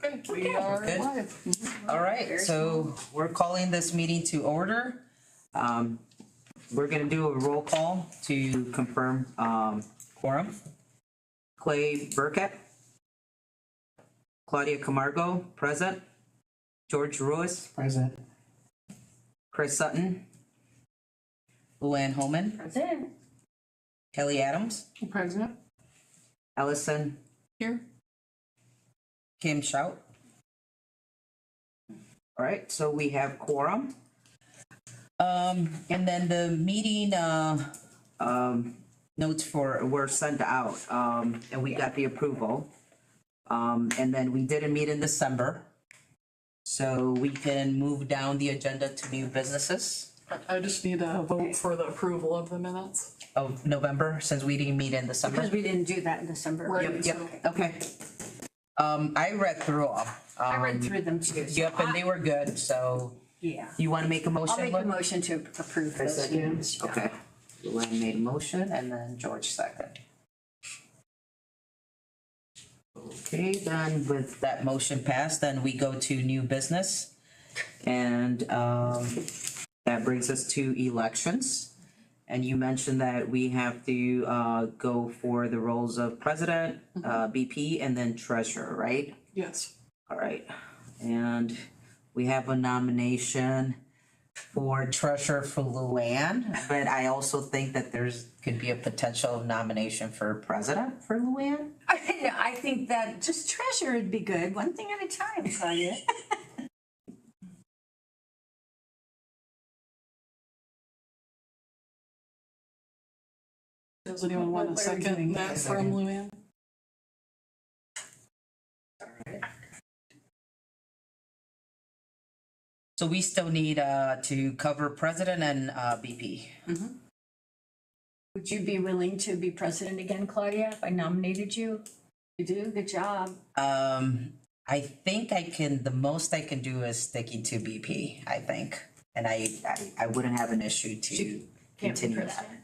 Okay, we are Good. live. All right, so we're calling this meeting to order. We're gonna do a roll call to confirm, quorum. Clay Burkett. Claudia Camargo, present. George Ruiz, Present. Chris Sutton. Luann Holman, Present. Kelly Adams, President Ellison, here. Kim Shout. All right, so we have quorum. And then the meeting, notes were sent out, and we got the approval. And then we didn't meet in December. So we can move down the agenda to new businesses I just need a vote for the approval of the minutes. of November, since we didn't meet in December. Because we didn't do that in December. Right. Yep, okay. I read through them. I read through them too. so Yep, and they were good, so Yeah. you wanna make a motion? I'll make a Lynn? motion to approve I those second. minutes. Okay. Luann made a motion and then George second. Okay, then with that motion passed, then we go to new business. And that brings us to elections. And you mentioned that we have to go for the roles of president, BP, and then treasurer, right? Yes. All right, and we have a nomination for treasurer for Luann, but I also think that could be a potential nomination for president for Luann. I think that just treasure would be good, one thing at a time, Claudia. Does anyone want a What are we doing? second that from Luann? So we still need to cover president and BP. Would you be willing to be president again, Claudia, if I nominated you? You do, good job. I think the most I can do is sticking to BP, I think. And I wouldn't have an issue to Can't be continue that. president.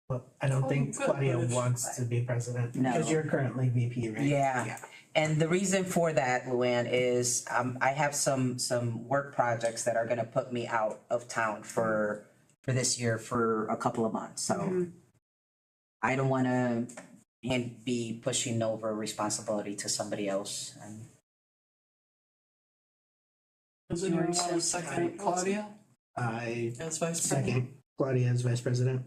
Well, I don't think good. Claudia wants to be president No. because you're currently VP, right? Yeah, and the reason for that, Luann, is I have some work projects that are gonna put me out of town for this year for a couple of months, so I don't wanna be pushing over responsibility to somebody else. And Does anyone want a second Claudia I as vice president? second Claudia as vice president.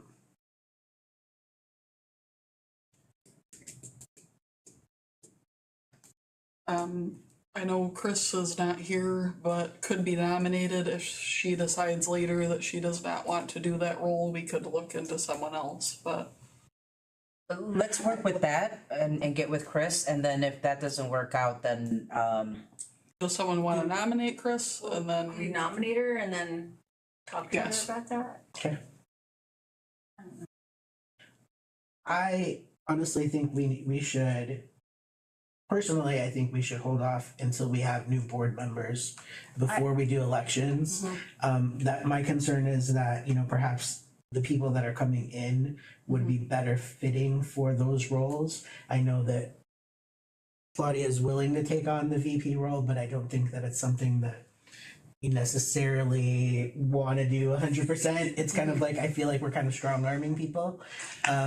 I know Chris is not here, but could be nominated if she decides later that she does not want to do that role. We could look into someone else, but let's work with that and get with Chris, and then if that doesn't work out, then does someone want to nominate Chris and We then? nominate her and then talk to her Yes. about that? Okay. I honestly think we should. Personally, I think we should hold off until we have new board members before we do elections. That my concern is that, perhaps the people that are coming in would be better fitting for those roles. I know that Claudia is willing to take on the VP role, but I don't think that it's something that you necessarily want to do 100%. It's kind of like, I feel like we're kind of strong arming people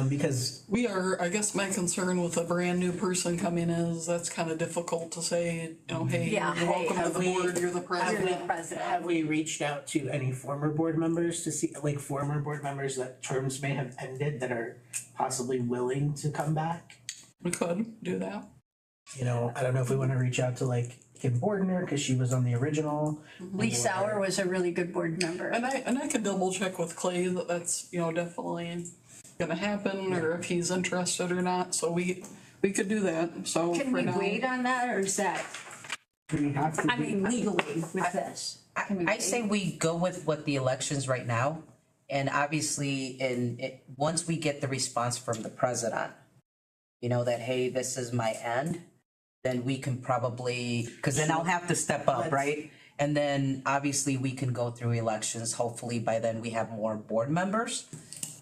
because We are, I guess my concern with a brand new person coming is that's kind of difficult to say, hey, Yeah, you're hey, welcome to have the we- board, you're the You're president. the president. have we reached out to any former board members to see, like former board members that terms may have ended that are possibly willing to come back? We could do that. I don't know if we want to reach out to like Kim Bordner because she was on the original. Lee Sauer was a really good board member. And I could double check with Clay that that's, definitely gonna happen, or if he's interested or not, so we could do that, so Can for we now. wait on that, or is that, Do we have to? I mean, legally with this? Can we I say wait? we go with what the elections right now, and obviously once we get the response from the president, that, hey, this is my end, then we can probably, because then I'll have to step up, right? And then obviously we can go through elections. Hopefully by then we have more board members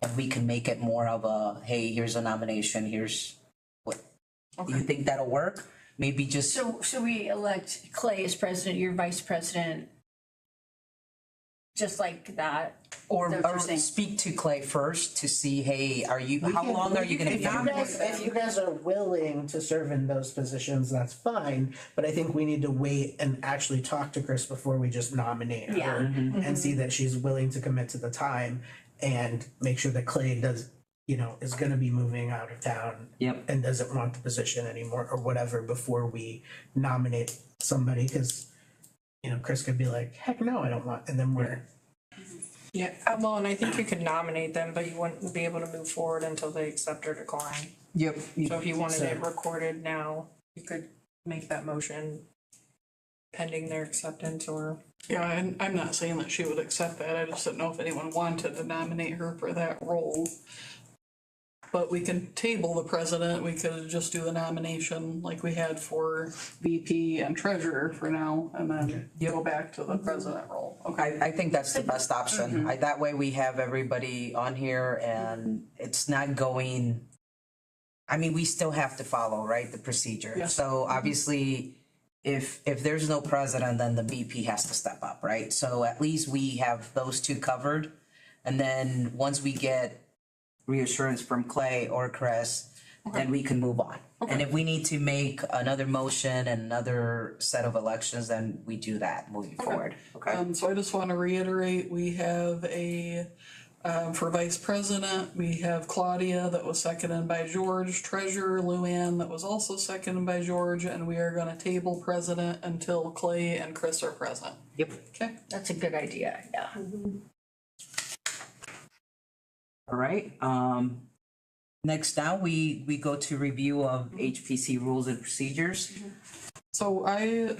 and we can make it more of a, hey, here's a nomination, here's what. Do you Okay. think that'll work? maybe just, So we elect Clay as president, you're vice president, just like that? or Is that what you're saying? speak to Clay first to see, hey, how long are you gonna be on? If you guys are willing to serve in those positions, that's fine, but I think we need to wait and actually talk to Chris before we just nominate her. Yeah. And see that she's willing to commit to the time and make sure that Clay does, is gonna be moving out of town. Yep. And doesn't want the position anymore or whatever before we nominate somebody, cause Chris could be like, heck no, I don't want, and then we're. Yeah, well, and I think you could nominate them, but you wouldn't be able to move forward until they accept or decline. Yep. So if you wanted So- it recorded now, you could make that motion pending their acceptance or. Yeah, and I'm not saying that she would accept that, I just didn't know if anyone wanted to nominate her for that role. But we can table the president, we could just do the nomination like we had for VP and treasurer for now, and then go back to the president role, okay? I think that's the best option. That way we have everybody on here and it's not going, I mean, we still have to follow, right, the procedure. Yes. So obviously, if there's no president, then the VP has to step up, right? So at least we have those two covered. And then once we get reassurance from Clay or Chris, then we can move on. And if we need to make another motion and another set of elections, then we do that moving forward, okay? So I just wanna reiterate, we have for vice president, we have Claudia that was seconded by George, treasurer Luann that was also seconded by George, and we are gonna table president until Clay and Chris are present, Yep. okay? That's a good idea, yeah. All right, next down, we go to review of HPC rules and procedures. So I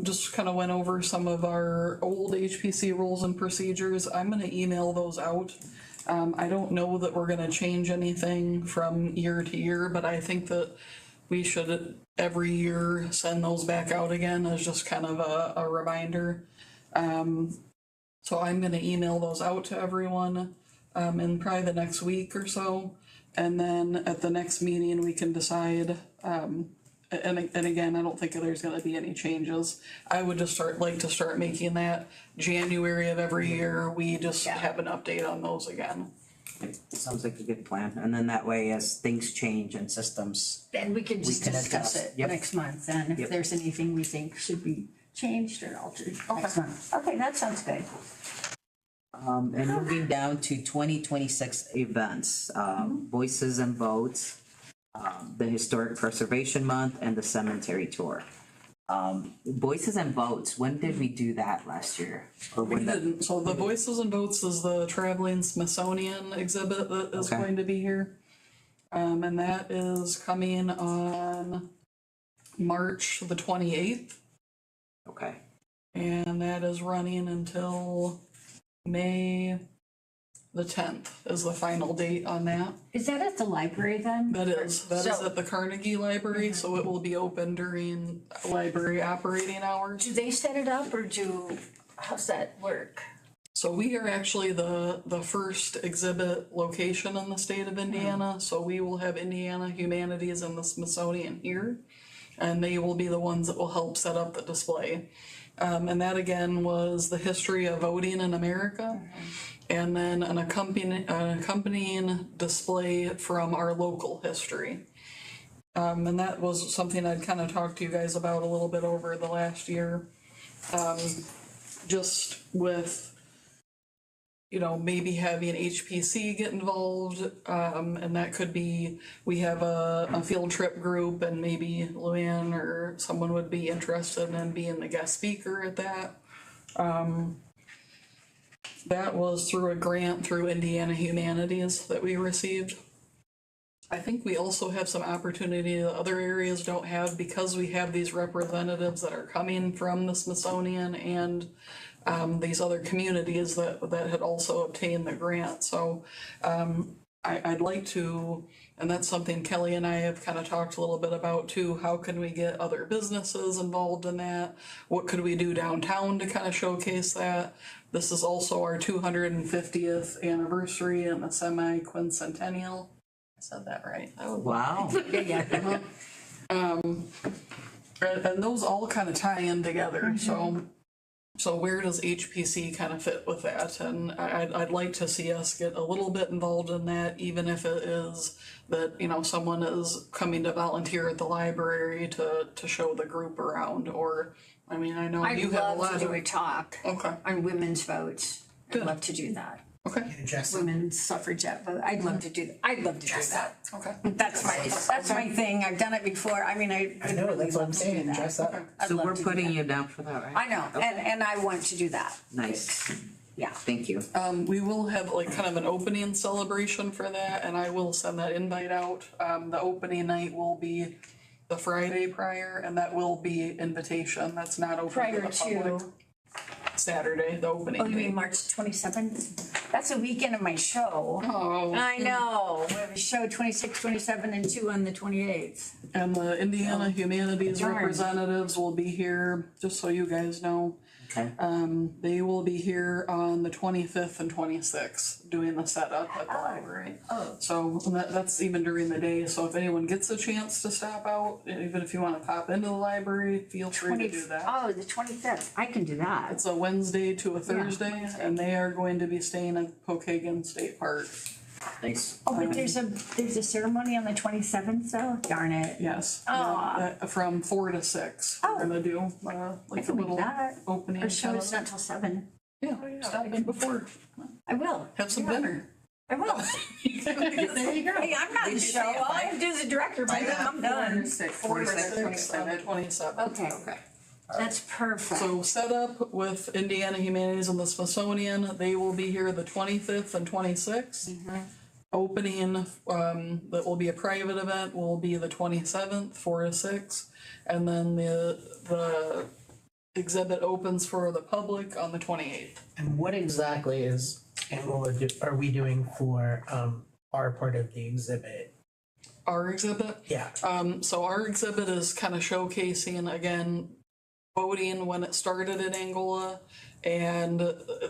just kind of went over some of our old HPC rules and procedures. I'm gonna email those out. I don't know that we're gonna change anything from year to year, but I think that we should every year send those back out again as just kind of a reminder. So I'm gonna email those out to everyone in probably the next week or so. And then at the next meeting, we can decide, and again, I don't think there's gonna be any changes. I would just like to start making that January of every year, we just have an update on those again. Sounds like a good plan, and then that way, as things change and systems, Then we can just can discuss adjust. it Yep. next month, then if Yep. there's anything we think should be changed or altered next month. Okay, that sounds good. and moving down to 2026 events, Voices and Votes, the Historic Preservation Month, and the Cemetery Tour. Voices and Votes, when did we do that last year? Or We when that, didn't, so the Voices and Votes is the traveling Smithsonian exhibit that is Okay. going to be here. And that is coming on March the 28th, okay, and that is running until May the 10th is the final date on that. Is that at the library then? That is So- at the Carnegie Library, so it will be open during library operating hours. Do they set it up or how's that work? So we are actually the first exhibit location in the state of Indiana, so we will have Indiana Humanities and the Smithsonian here. And they will be the ones that will help set up the display. And that again was the history of voting in America. And then an accompanying display from our local history. And that was something I'd kind of talked to you guys about a little bit over the last year. Just with, maybe having HPC get involved, and that could be, we have a field trip group and maybe Luann or someone would be interested in being the guest speaker at that. That was through a grant through Indiana Humanities that we received. I think we also have some opportunity that other areas don't have because we have these representatives that are coming from the Smithsonian and these other communities that had also obtained the grant. So I'd like to, and that's something Kelly and I have kind of talked a little bit about too. How can we get other businesses involved in that? What could we do downtown to kind of showcase that? This is also our 250th anniversary and the semi-quincentennial. I said that right. That was wow. Yeah. And those all kind of tie in together, so where does HPC kind of fit with that? And I'd like to see us get a little bit involved in that, even if it is that, you know, someone is coming to volunteer at the library to show the group around, or, I mean, I know I'd you have a love lot to of. do a talk Okay, on women's votes. I'd Good. love to do that. okay, Address it. Women's suffragette vote. I'd love to do that. I'd love to do that. okay. That's my thing. I've done it before. I mean, I I would know, really that's what I'm love to do saying, that. dress up. I'd So love we're to do putting that. you down for that, right? I know, and I want to do that. Nice, Yeah. thank you. We will have like kind of an opening celebration for that, and I will send that invite out. The opening night will be the Friday prior, and that will be invitation, that's not open to Prior the public. to, Saturday, the opening. oh, you mean date. March 27th? That's a weekend of my show. Oh, I know. We have a show 26, 27, and 2 on the 28th. and the Indiana Humanities Darn. representatives will be here, just so you guys know. Okay. They will be here on the 25th and 26th, doing the setup at the library. Oh. So that's even during the day, so if anyone gets a chance to stop out, even if you wanna pop into the library, feel free to do that. Oh, the 25th. I can do that. It's a Wednesday to a Thursday, and they are going to be staying at Pokagon State Park. Nice. Oh, but there's a ceremony on the 27th though? Darn it. Yes. Aw. From 4 to 6, Oh. we're gonna do, I like a can make little that. opening. Our show kind is of- not till 7. Yeah, stop in before, I will. have some dinner. I will. There you go. Hey, I'm not in the show. All I have to do is the director, by then I'm done. 4 to 6 on the 27th. Okay. That's perfect. So set up with Indiana Humanities and the Smithsonian, they will be here the 25th and 26th. Opening, that will be a private event, will be the 27th, 4 to 6. And then the exhibit opens for the public on the 28th. And what exactly is Angola are we doing for our part of the exhibit? Our exhibit, Yeah. so our exhibit is kind of showcasing, again, voting when it started in Angola, and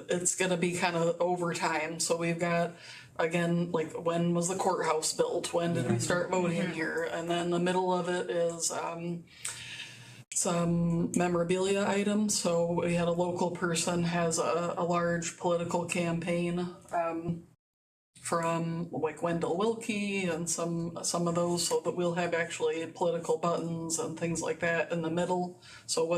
it's gonna be kind of over time. So we've got, again, like, when was the courthouse built? When did we start voting here? And then the middle of it is some memorabilia items. So we had a local person has a large political campaign from like Wendell Wilkie and some of those, so that we'll have actually political buttons and things like that in the middle. So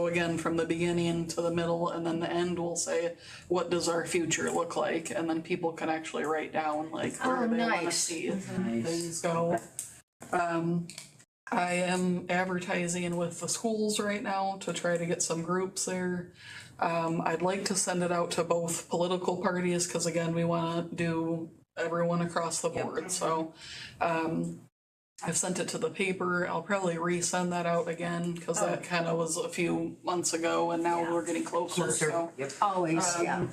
again, from the beginning to the middle, and then the end will say, what does our future look like? And then people can actually write down like where they wanna nice. see Nice. things go. I am advertising with the schools right now to try to get some groups there. I'd like to send it out to both political parties, cause again, we wanna do everyone across the board, so. I've sent it to the paper, I'll probably resend that out again, cause that kinda was a few months ago, and now we're getting closer, so. Yep. Always, yeah.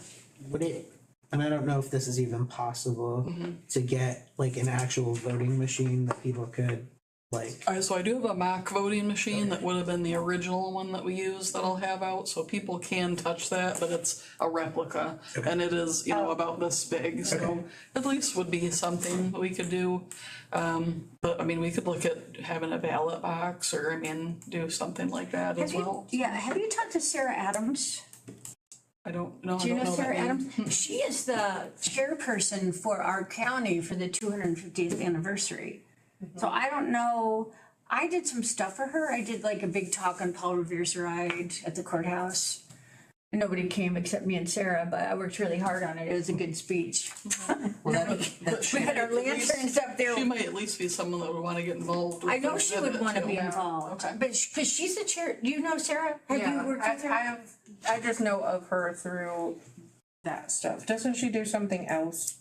Would it, and I don't know if this is even possible, to get like an actual voting machine that people could like. So I do have a mock voting machine that would have been the original one that we used that I'll have out, so people can touch that, but it's a replica. And it is, about this big, so at least would be something we could do. But I mean, we could look at having a ballot box, or I mean, do something like that as well. Have you talked to Sarah Adams? I don't know. Do you I don't know know Sarah that name. Adams? She is the chairperson for our county for the 250th anniversary. So I don't know, I did some stuff for her. I did like a big talk on Paul Revere's ride at the courthouse. And nobody came except me and Sarah, but I worked really hard on it. It was a good speech. Well, We had our lanterns up there. She might at least be someone that would wanna get involved with I know the she would exhibit, want to too. be involved, Okay. but because she's the chair. Do you know Sarah? Have you worked with her? I just know of her through that stuff. Doesn't she do something else?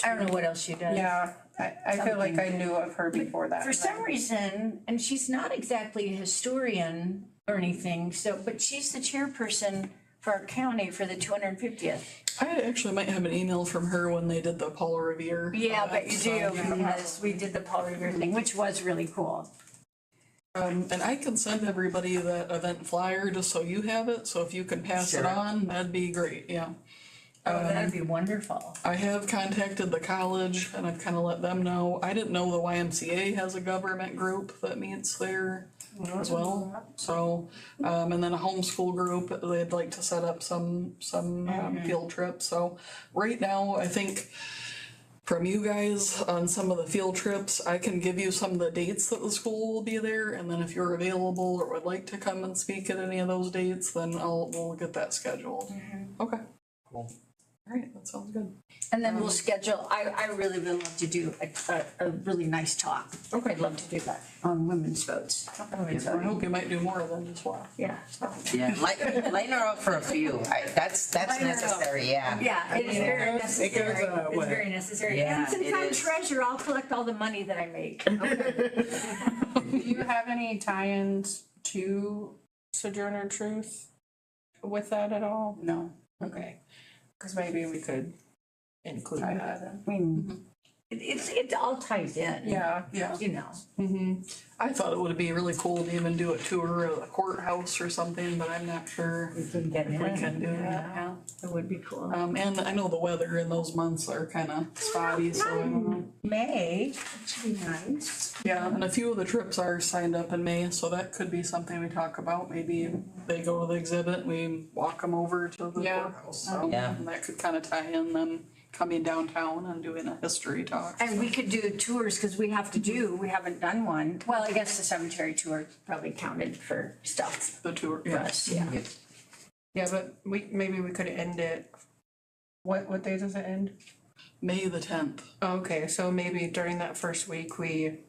I don't know what else she does. Yeah, I feel like I knew of her before that. For some reason, and she's not exactly a historian or anything, but she's the chairperson for our county for the 250th. I actually might have an email from her when they did the Paul Revere. Yeah, but you so- do, because we did the Paul Revere thing, which was really cool. And I can send everybody that event flyer just so you have it, so if you can pass it Sure. on, that'd be great, yeah. Oh, that'd be wonderful. I have contacted the college and I've kind of let them know. I didn't know the YMCA has a government group that meets there as well. So, and then a homeschool group, they'd like to set up some field trips. So right now, I think from you guys on some of the field trips, I can give you some of the dates that the school will be there. And then if you're available or would like to come and speak at any of those dates, then we'll get that scheduled. Okay. Cool. All right, that sounds good. And then we'll schedule, I really would love to do a really nice talk. Okay. I'd love to do that on women's votes. I hope you might do more than just one. Yeah. Yeah, lighten her up for a few, that's Lighten her up. necessary, yeah. Yeah, it is very necessary. It's what? very necessary. Yeah, And since it I'm is. treasurer, I'll collect all the money that I make. Do you have any tie-ins to Sojourner Truth with that at all? No. Okay, cause maybe we could include I that. mean, it all ties in. Yeah. Yeah. You know. Mm-hmm. I thought it would be really cool to even do a tour of the courthouse or something, but I'm not sure We can get if we can do that. Yeah, it would be cool. And I know the weather in those months are kind of spotty, so I don't know. May, that should be nice. Yeah, and a few of the trips are signed up in May, so that could be something we talk about. Maybe they go to the exhibit, we walk them over to the Yeah. courthouse. So, Yeah. and that could kind of tie in them coming downtown and doing a history talk. And we could do tours, because we haven't done one. Well, I guess the cemetery tour probably counted for stuff The tour, for yeah. us, yeah. Yeah, but maybe we could end it, what day does it end? May the 10th. Okay, so maybe during that first week, we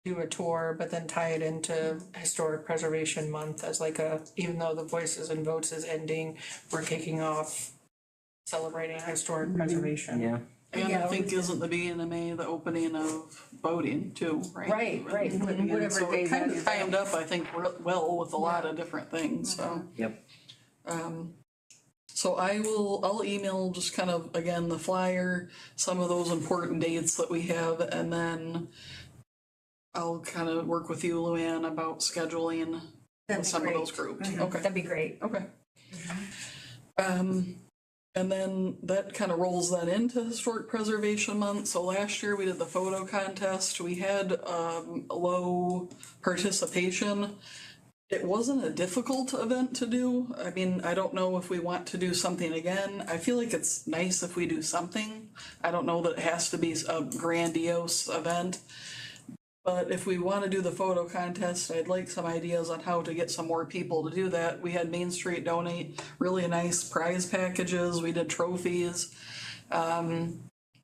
do a tour, but then tie it into Historic Preservation Month as like even though the Voices and Votes is ending, we're kicking off celebrating historic preservation. Yeah. And Yeah, I think isn't the beginning of May the opening of voting too, right? Right, whatever So day it kind that of is. timed up, I think, well with a lot of different things, so. Yep. So I'll email just kind of, again, the flyer, some of those important dates that we have, and then I'll kind of work with you, Luann, about scheduling That'd with be some of great. those groups. Mhm, Okay, That'd be great. okay. And then that kind of rolls that into Historic Preservation Month. So last year we did the photo contest. We had low participation. It wasn't a difficult event to do. I mean, I don't know if we want to do something again. I feel like it's nice if we do something. I don't know that it has to be a grandiose event. But if we want to do the photo contest, I'd like some ideas on how to get some more people to do that. We had Main Street donate really nice prize packages. We did trophies.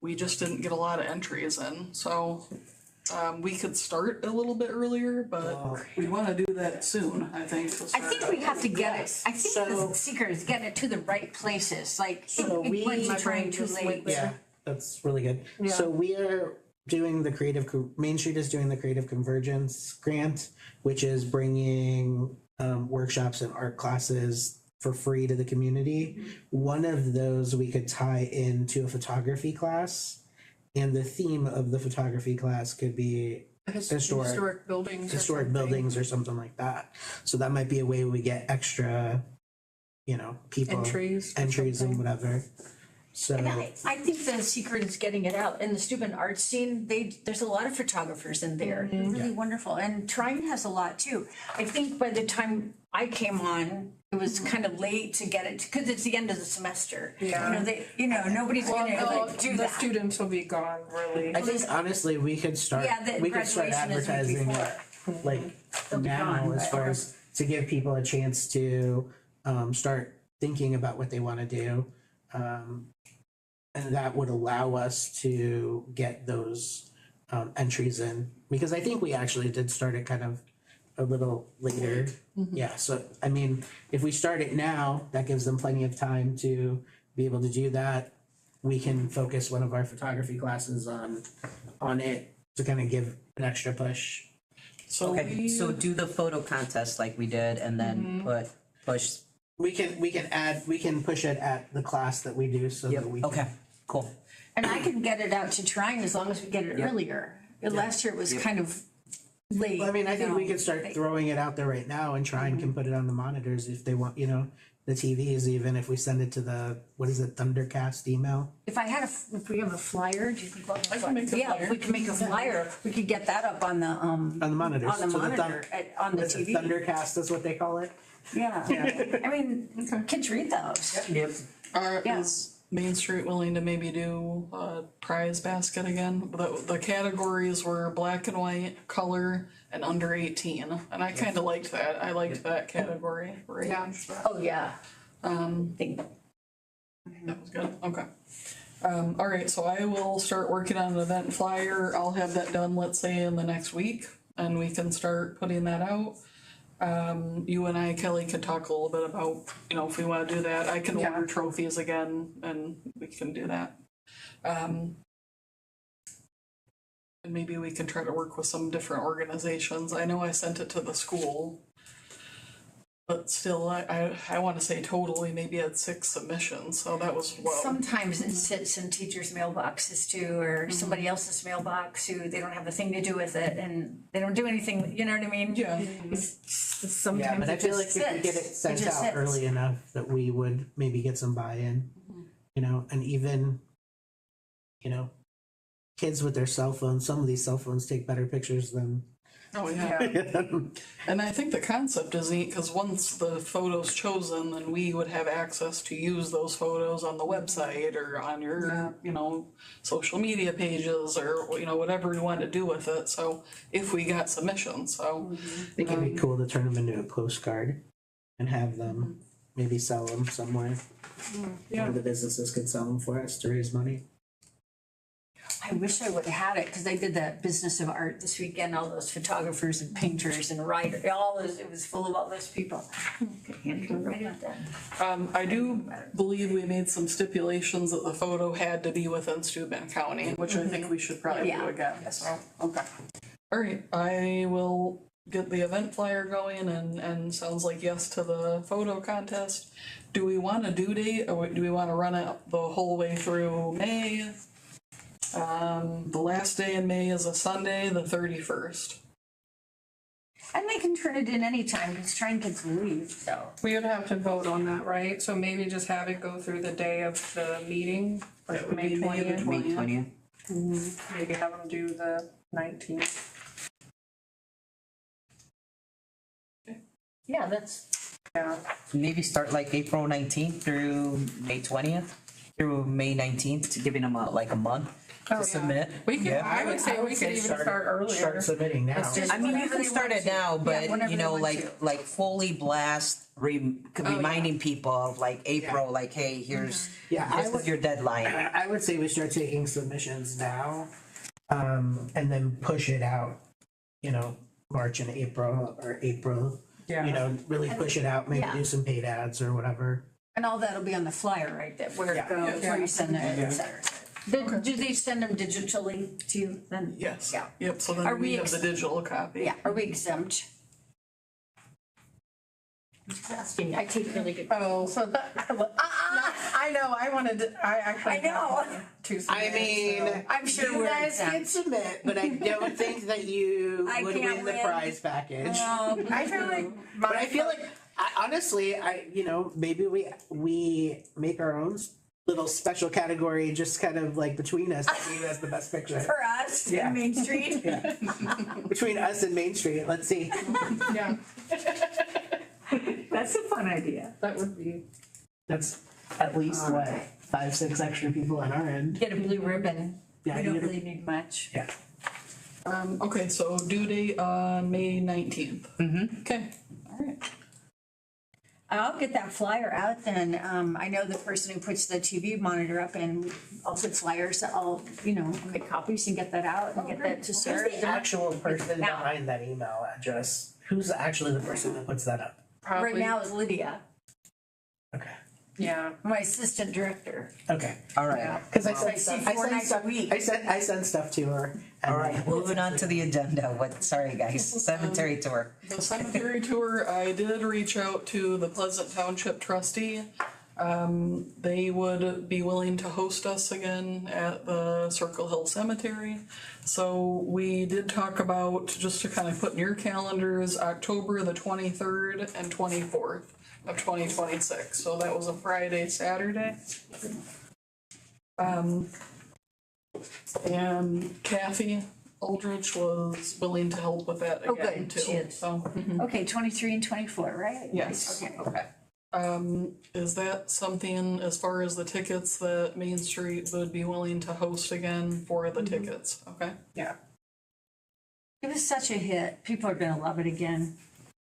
We just didn't get a lot of entries in. So we could start a little bit earlier, but we want to do that soon, I think. to I start think we have to get it. I think the secret is getting it to the right places, like, So it we- wasn't My trying too late. Yeah, that's really good. So we are doing the Main Street is doing the Creative Convergence grant, which is bringing workshops and art classes for free to the community. One of those we could tie into a photography class, and the theme of the photography class could be Historic buildings. or historic something. buildings or something like that. So that might be a way we get extra, people Entries. entries and whatever. So And I think the secret is getting it out. In the student art scene, there's a lot of photographers in there. They're really wonderful. And Trine has a lot too. I think by the time I came on, it was kind of late to get it, because it's the end of the semester. Yeah. Nobody's gonna Well, like do the that. students will be gone, really. I think honestly we could start Yeah, the graduation is week advertising before. it like They'll be now gone, as but- far as to give people a chance to start thinking about what they want to do. And that would allow us to get those entries in, because I think we actually did start it kind of a little later. Yeah, so I mean, if we start it now, that gives them plenty of time to be able to do that. We can focus one of our photography classes on it to kind of give an extra push. So Okay, so do the photo contest like we did and then push. We can push it at the class that we do so that we can. Okay, cool. And I can get it out to Trine as long as we get it earlier. Last year it was kind of late. Well, I mean, I think we no. could start throwing it out there right now and try and can put it on the monitors if they want, you know, the TVs, even if we send it to the, what is it, Thundercast email? If if we have a flyer, do you think we'll have a I can flyer? make a Yeah, flyer. if we can make a flyer, we could get that up on the, On the monitors. on the so monitor, on the Is it TV. Thundercast is what they call it? Yeah, I mean, kids read those. Yep. Yeah. Is Main Street willing to maybe do a prize basket again? The categories were black and white, color, and under 18, and I kinda liked that, I liked that category range. Oh, yeah. Think, That was good, okay. Alright, so I will start working on an event flyer, I'll have that done, let's say, in the next week, and we can start putting that out. You and I, Kelly, could talk a little bit about, you know, if we wanna do that, I can order trophies again, and we can do that. And maybe we can try to work with some different organizations, I know I sent it to the school. But still, I wanna say total, we maybe had 6 submissions, so that was low. sometimes it sits in teachers' mailboxes too, or somebody else's mailbox who they don't have a thing to do with it, and they don't do anything, you know what I mean? Yeah. Sometimes Yeah, but I it feel just like if we get it sits. sent just out sits. early enough that we would maybe get some buy-in, you know, and even, you know, kids with their cell phones, some of these cell phones take better pictures than. Oh, yeah. And I think the concept is neat, cause once the photo's chosen, then we would have access to use those photos on the website or on your, you know, social media pages or, you know, whatever you want to do with it, so if we got submissions, so. I think it'd be cool to turn them into a postcard and have them maybe sell them somewhere. One of the businesses could sell them for us to raise money. I wish I would have had it, because I did that business of art this weekend, all those photographers and painters and writers, all those, it was full of all those people. Could hand it right out then. I do believe we made some stipulations that the photo had to be within Steuben County, which I think we should probably do Yeah. again, so, okay. Alright, I will get the event flyer going and sounds like yes to the photo contest. Do we want a due date, or do we wanna run it the whole way through May? The last day in May is a Sunday, the 31st. And they can turn it in anytime, because train kids leave, so. We would have to vote on that, right? So maybe just have it go through the day of the meeting, That like would May be May the 20th. May 20th. Maybe have them do the 19th. Yeah, that's, Yeah, Maybe start like April 19th through May 20th, through May 19th, giving them like a month to submit. we could, Yeah. I would say we could even start earlier. Start submitting now. It's just- I mean, you Whenever can they start want it to. now, but whenever you they know, want like fully blast, reminding people of like April, like, hey, here's, Yeah, I this would, is your deadline. I would say we start taking submissions now, and then push it out, you know, March and April, or April. Yeah. You know, really push it out, maybe Yeah. do some paid ads or whatever. and all that'll be on the flyer, right, that where it Yeah. goes, where you send it, et cetera. Do they send them digitally to you then? Yes. Yeah. Yep, so Are then we we have the digital copy. Yeah, are we exempt? I'm just asking, I take really good. Oh, so that, I know, I actually. I know. To submit, so- I'm sure You we're guys can exempt. submit, but I don't think that you I would can't win the win. prize package. I feel like But I feel like, honestly, you know, maybe we make our own little special category, just kind of like between us, who has the best picture. For us, Yeah. in Main Street. Between us and Main Street, let's see. Yeah, That's a fun idea. that would be, That's at least what, 5, 6 extra people on our end. Get a blue ribbon. Yeah, We don't you get a- really need much. Yeah. Okay, so due date on May 19th. Mm-hmm. Okay, alright. I'll get that flyer out then. I know the person who puts the TV monitor up, and I'll put flyers, I'll, make copies and get that out and get that to Who's Sarah. the actual person Now. behind that email address? Who's actually the person that puts that up? Right probably, now is Lydia, Okay. yeah. my assistant director. Okay. All right. Because I I send see stuff. 4 nights a week. I send stuff to her. and All right, then- moving on to the agenda. Sorry guys, cemetery tour. The cemetery tour, I did reach out to the Pleasant Township trustee. They would be willing to host us again at the Circle Hill Cemetery. So we did talk about, just to kind of put in your calendars, October the 23rd and 24th of 2026. So that was a Friday, Saturday. And Kathy Aldrich was willing to help with that Oh, again good, she too. is. So, Okay, 23 and 24, right? yes. Okay. Is that something, as far as the tickets, that Main Street would be willing to host again for the tickets? Okay. Yeah. It was such a hit. People are gonna love it again.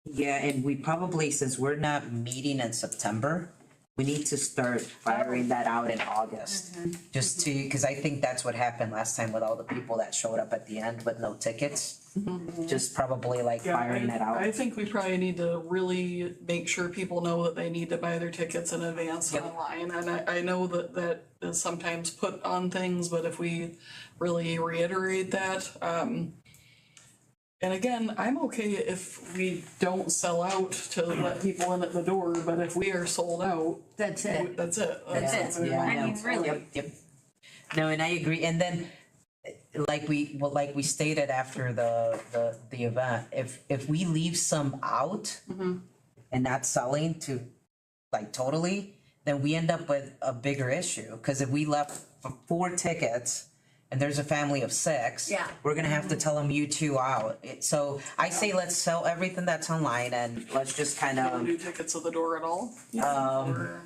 Yeah, and we probably, since we're not meeting in September, we need to start firing that out in August. Just to, because I think that's what happened last time with all the people that showed up at the end with no tickets. Just probably like firing it out. I think we probably need to really make sure people know that they need to buy their tickets in advance online. And I know that that is sometimes put on things, but if we really reiterate that, and again, I'm okay if we don't sell out to let people in at the door, but if we are sold out, That's it. that's it. That's it. Yeah, I no. mean, really. Yep. No, and I agree. And then, like we stated after the event, if we leave some out and not selling to like totally, then we end up with a bigger issue. Because if we left 4 tickets and there's a family of 6, Yeah. we're gonna have to tell them you 2 out. So I say let's sell everything that's online and let's just kind Don't of do tickets at the door at all. Or-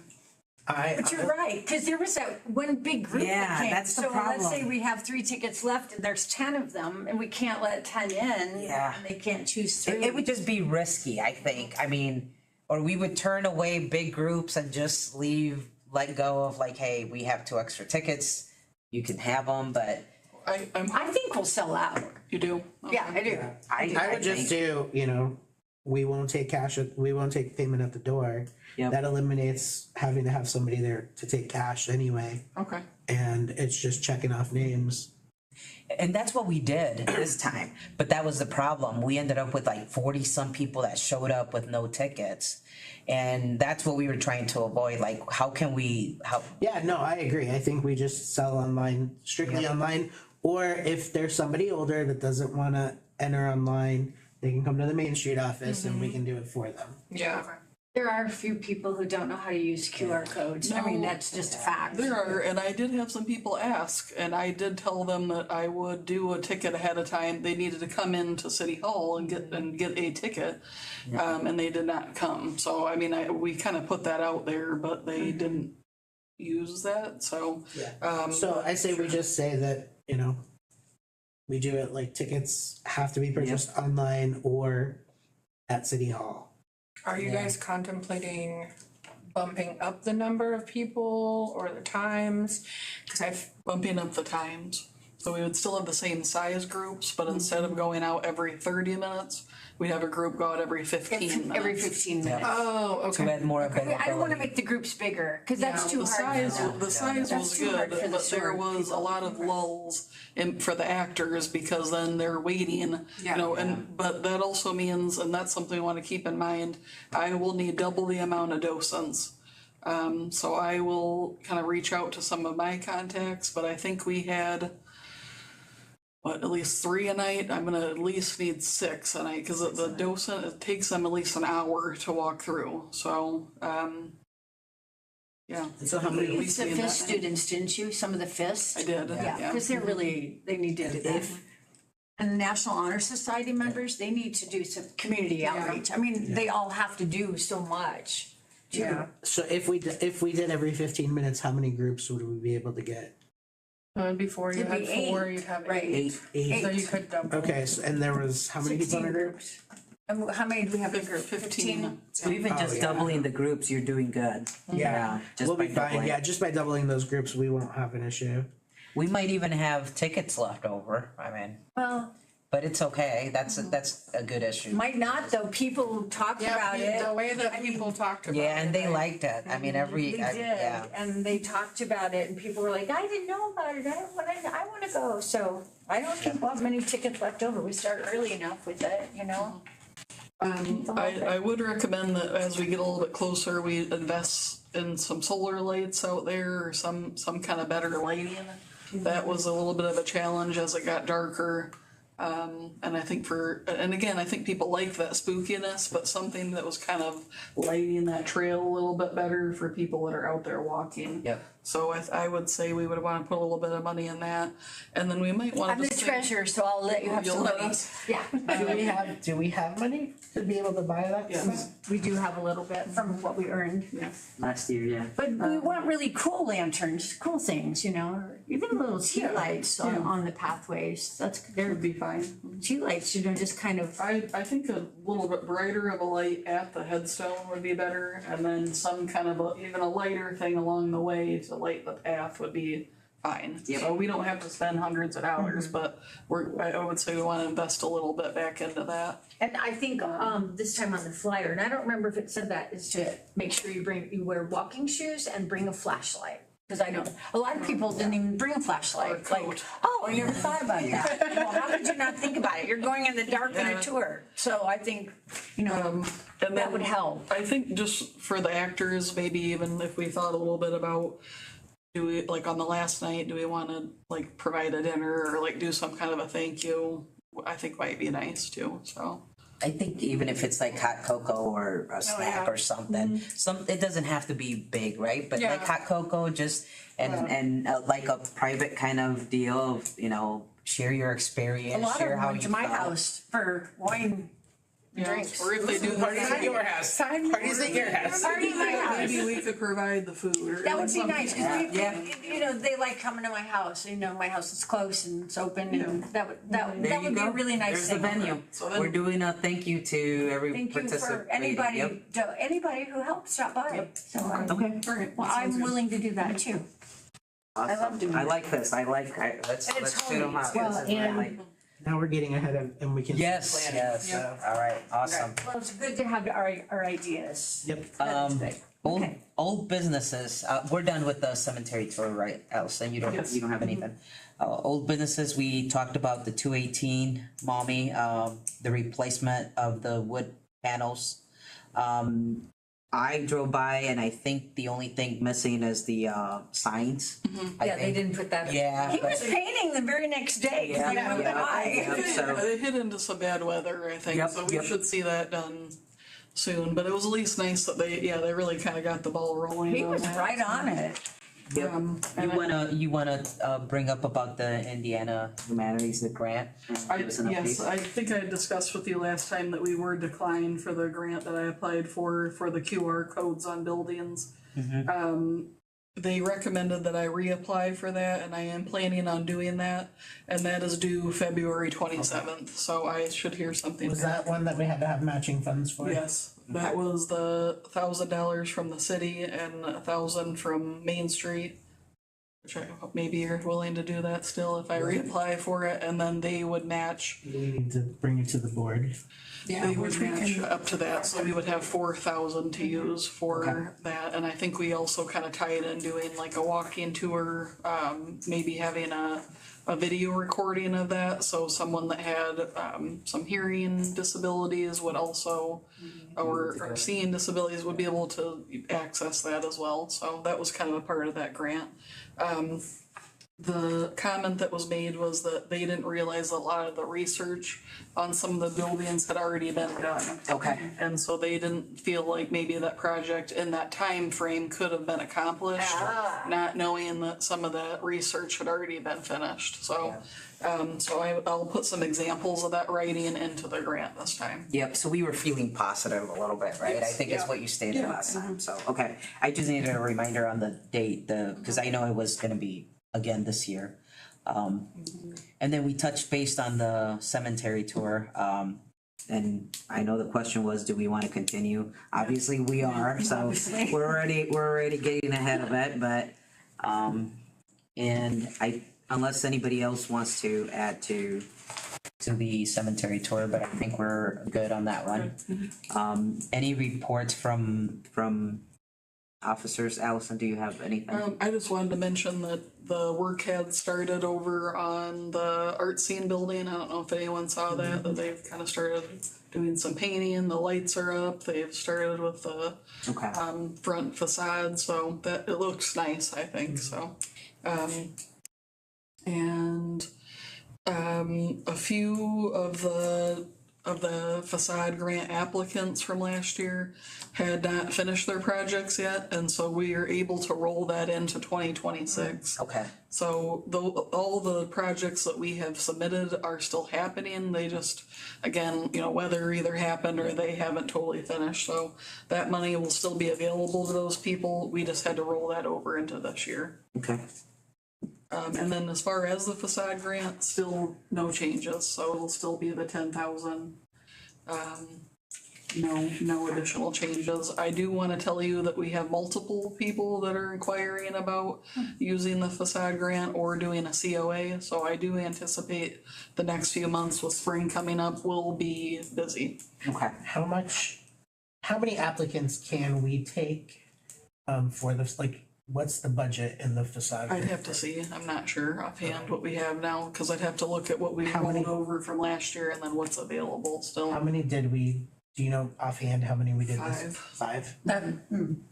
But you're right, because there was that one big group Yeah, that came. that's the So let's say problem. we have 3 tickets left and there's 10 of them and we can't let 10 in. Yeah. And they can't choose 3. It would just be risky, I think. I mean, or we would turn away big groups and just let go of like, hey, we have 2 extra tickets. You can have them, but I think we'll sell out. You do? Yeah, I do. I would just do, we won't take we won't take payment at the door. Yep. That eliminates having to have somebody there to take cash anyway, Okay. and it's just checking off names. And that's what we did this time. But that was the problem. We ended up with like 40 some people that showed up with no tickets. And that's what we were trying to avoid. Like, how can we help? Yeah, no, I agree. I think we just sell online, strictly online, or if there's somebody older that doesn't want to enter online, they can come to the Main Street office and we can do it for them. Yeah. There are a few people who don't know how to use QR codes. I mean, No. that's just a fact. There are, and I did have some people ask, and I did tell them that I would do a ticket ahead of time. They needed to come into City Hall and get a ticket, and they did not come. So I mean, we kind of put that out there, but they didn't use that. So So I say we just say that, we do it like tickets have to be purchased online or at City Hall. Are you guys contemplating bumping up the number of people or the times? Because I've bumping up the times. So we would still have the same size groups, but instead of going out every 30 minutes, we'd have a group go out every 15 minutes. Every 15 minutes. Oh, To okay. add more I don't want to availability. make the groups bigger, because that's No, too The hard. size, the size That's was too hard good, for the but there short was a people. lot of lulls for the actors because then they're waiting, but that also means, and that's something we want to keep in mind, I will need double the amount of docents. So I will kind of reach out to some of my contacts, but I think we had at least 3 a night. I'm gonna at least need 6 a night, because the docent, it takes them at least an hour to walk through, so, yeah. And so how many, It's the need FIST that. students, didn't you? Some of the FIST? I did, Yeah, because they're really, they need to do that. And the National Honor Society members, they need to do some community outreach. I mean, they all have to do so much. Yeah. so if we did every 15 minutes, how many groups would we be able to get? Before you It'd had be 4, 8, you'd have right. 8. 8. So you could double. Okay, so, and there was, how many people in 16 a group? groups. And how many do we have in a group? 15. So even Oh, just yeah. doubling the groups, you're doing good. Yeah, Just we'll by be fine. doubling. Yeah, just by doubling those groups, we won't have an issue. We might even have tickets left over. I mean, Well, but it's okay. That's a good issue. might not though. People talked about it. The way that people talked about it. Yeah, and they liked it. I mean, They did, yeah. and they talked about it, and people were like, "I didn't know about it. I want to go." So I don't think we'll have many tickets left over. We start early enough with it. I would recommend that as we get a little bit closer, we invest and some solar lights out there or some kind of better lighting. That was a little bit of a challenge as it got darker. And I think and again, I think people like that spookiness, but something that was kind of lighting that trail a little bit better for people that are out there walking. Yep. So I would say we would want to put a little bit of money in that, and then we might want I'm to the just treasurer, so I'll let you have You'll some let money. us? Yeah, Do we have money to be able to buy that? Yes. we do have a little bit from what we earned. Last year, yeah. But we want really cool lanterns, cool things, you know, or even little tea lights on the pathways. That's, they're would be fine. tea lights, you know, just kind of, I think a little bit brighter of a light at the headstone would be better, and then some kind of even a lighter thing along the way to light the path would be fine. Yep. So we don't have to spend hundreds of dollars, but I would say we wanna invest a little bit back into that. and I think, this time on the flyer, and I don't remember if it said that, is to make sure you wear walking shoes and bring a flashlight. Cause I know, a lot of people didn't even bring a flashlight, Or a like, coat. oh, I never thought about that. Well, how could you not think about it? You're going in the dark on a tour, so I think, you know, And that then would help. I think just for the actors, maybe even if we thought a little bit about, do we, like on the last night, do we wanna like provide a dinner or like do some kind of a thank you? I think might be nice too, so. I think even if it's like hot cocoa or a snack or something, it doesn't have to be big, right? But like hot cocoa, just and like a private kind of deal of, you know, share your A experience, lot of share them how went you to my felt. house for wine and drinks. Or if they do Parties at your house. Parties at your house. Party at my house. maybe we could provide the food or That would be something. nice, cause you know, they like coming to my house, you know, my house is close and it's open and that would There be you a go. really nice There's the thing. venue. So then- We're doing a thank you to every Thank you participant. for anybody, Yep. anybody who helped stop by. So, Okay. All right, well, that sounds I'm good. willing to do that too. Awesome. love doing I that. like this. Let's And it's shoot 'em homemade, out. well, This is what I and- like. Now we're getting ahead of, and we can. Yes, plan it, yes. so. All right, awesome. Well, it's good to have our ideas. Yep. That's good. Old Okay. old businesses. We're done with the cemetery tour, right, Allison? You don't Yes. have anything. Old businesses. We talked about the 218 mommy, the replacement of the wood panels. I drove by and I think the only thing missing is the signs. I Yeah, they think. didn't put that. Yeah, He but- was painting the very next day, cause I Yeah, went yeah, by. yeah. So- They hit into some bad weather, I think, Yep, so we yep. should see that done soon, but it was at least nice that they really kinda got the ball rolling. He on was that. right on it. Yep. and You wanna bring up about the Indiana Humanities, the grant? Give us an Yes, update. I think I discussed with you last time that we were declined for the grant that I applied for the QR codes on buildings. They recommended that I reapply for that, and I am planning on doing that, and that is due February 27th, so I should hear something. Was that one that we had to have matching funds for? Yes, that was the $1,000 from the city and 1,000 from Main Street. Which I hope maybe you're willing to do that still if I reapply for it, and then they would match. We need to bring it to the board. They would match up to that, so we would have 4,000 to use for that, and I think we also kind of tie it in doing like a walking tour, maybe having a video recording of that, so someone that had, some hearing disabilities would also, or seeing disabilities would be able to access that as well, so that was kind of a part of that grant. The comment that was made was that they didn't realize a lot of the research on some of the buildings had already been done. Okay. And so they didn't feel like maybe that project in that time frame could have been accomplished, not knowing that some of that research had already been finished, so. I'll put some examples of that writing into the grant this time. Yep, so we were feeling positive a little bit, right? I Yes, think is yeah. what you stated Yeah. last time, so, okay. I just needed a reminder on the date, cause I know it was gonna be again this year. And then we touched based on the cemetery tour, and I know the question was, do we wanna continue? Obviously, we are, so Obviously. we're already getting ahead of it, but, and unless anybody else wants to add to the cemetery tour, but I think we're good on that one. Any reports from officers? Allison, do you have anything? I just wanted to mention that the work had started over on the art scene building. I don't know if anyone saw that they've kind of started doing some painting, the lights are up, they've started with the Okay. front facade, so that, it looks nice, I think, so. And a few of the facade grant applicants from last year had not finished their projects yet, and so we are able to roll that into 2026. Okay. So all the projects that we have submitted are still happening, they just, again, weather either happened or they haven't totally finished, so that money will still be available to those people, we just had to roll that over into this year. Okay. And then as far as the facade grant, still no changes, so it'll still be the 10,000. No additional changes. I do wanna tell you that we have multiple people that are inquiring about using the facade grant or doing a COA, so I do anticipate the next few months with spring coming up will be busy. Okay. How many applicants can we take, for this, like, what's the budget in the facade? I'd have to see, I'm not sure offhand what we have now, cause I'd have to look at what we How many- rolled over from last year and then what's available still. How many did we, do you know offhand how many we did this? 5. 5?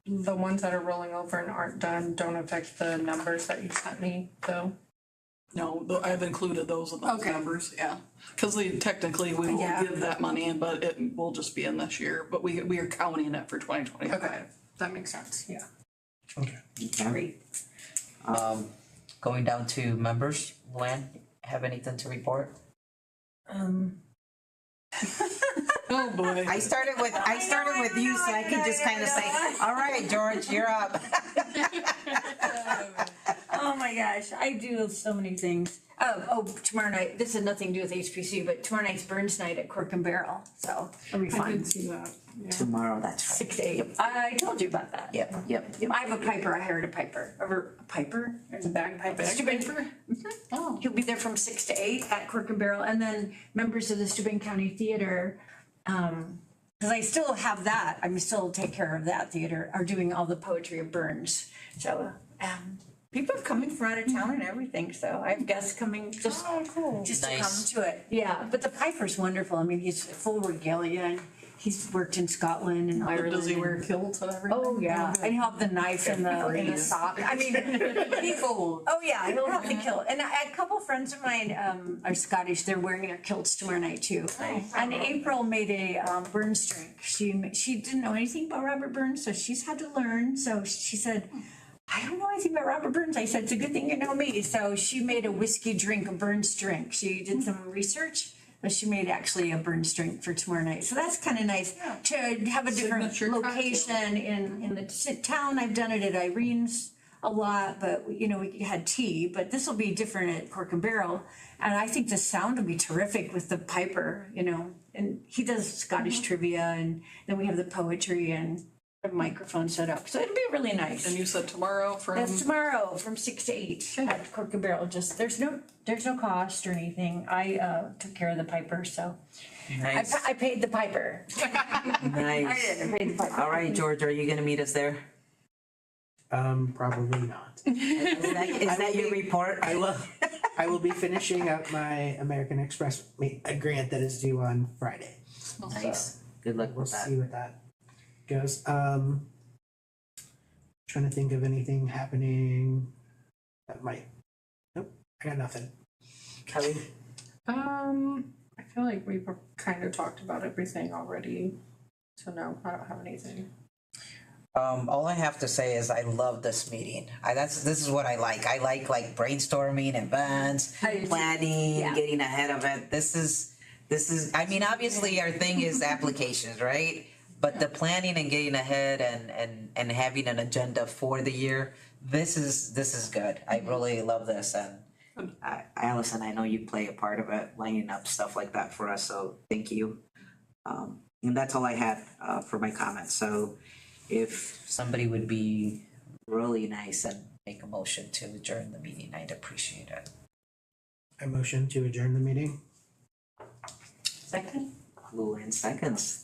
The ones that are rolling over and aren't done don't affect the numbers that you sent me, though. No, I've included those in those Okay. numbers, yeah. Cause technically we will Yeah. give that money, but it will just be in this year, but we are counting it for 2025. Okay, that makes sense, yeah. Okay. Okay. Great. Going down to members, Luann, have anything to report? Oh, boy. I started with you, so I can just kind of say, all right, George, you're up. Oh my gosh, I do so many things. Tomorrow night, this has nothing to do with HPC, but tomorrow night's Burns night at Cork and Barrel, so it'll be I fun. did see that. Tomorrow, that's right. 6 to 8. I told you about that. Yep. I have a piper, I hired a piper, a piper, there's a bagpiper. Bagpiper? Oh. He'll be there from 6 to 8 at Cork and Barrel, and then members of the Steuben County Theater, because I still have that, I still take care of that theater, are doing all the poetry of Burns. So, people are coming from out of town and everything, so I have guests coming just to come Nice. to it. Yeah, but the piper's wonderful, I mean, he's full regalia, and he's worked in Scotland and Ireland. Does he wear kilts and everything? Oh, yeah, and he'll have the knife in the sock, I mean, People. oh, yeah, he'll have the kilt, and a couple friends of mine, are Scottish, they're wearing their kilts tomorrow night too. And April made a, Burns drink, she didn't know anything about Robert Burns, so she's had to learn, so she said, I don't know anything about Robert Burns, I said, it's a good thing you know me, so she made a whiskey drink, a Burns drink, she did some research. But she made actually a Burns drink for tomorrow night, so that's kind of nice to have a different Signature location in the town. I've done it at Irene's a lot, but we had tea, but this will be different at Cork and Barrel, and I think the sound will be terrific with the piper, and he does Scottish trivia, and then we have the poetry and the microphone set up, so it'll be really nice. And you said tomorrow from? That's tomorrow from 6 to 8 at Cork and Barrel. Just there's no cost or anything. I took care of the piper, so Nice, I paid the piper. I nice. did. I paid the piper. All right, George, are you gonna meet us there? Probably not. Is that your report? I will be finishing up my American Express grant that is due on Friday. Nice. Good luck We'll with that. see what that goes. Trying to think of anything happening that might. Nope, I got nothing. Kelly? I feel like we've kind of talked about everything already, so no, I don't have anything. All I have to say is I love this meeting. This is what I like. I like brainstorming and bands, I do too. planning, Yeah. getting ahead of it. This is, I mean, obviously our thing is applications, right? But the planning and getting ahead and having an agenda for the year, this is good. I really love this, and Allison, I know you play a part of it, lining up stuff like that for us, so thank you. And that's all I had for my comments. So if somebody would be really nice and make a motion to adjourn the meeting, I'd appreciate it. I motion to adjourn the meeting. Second. Luann seconds.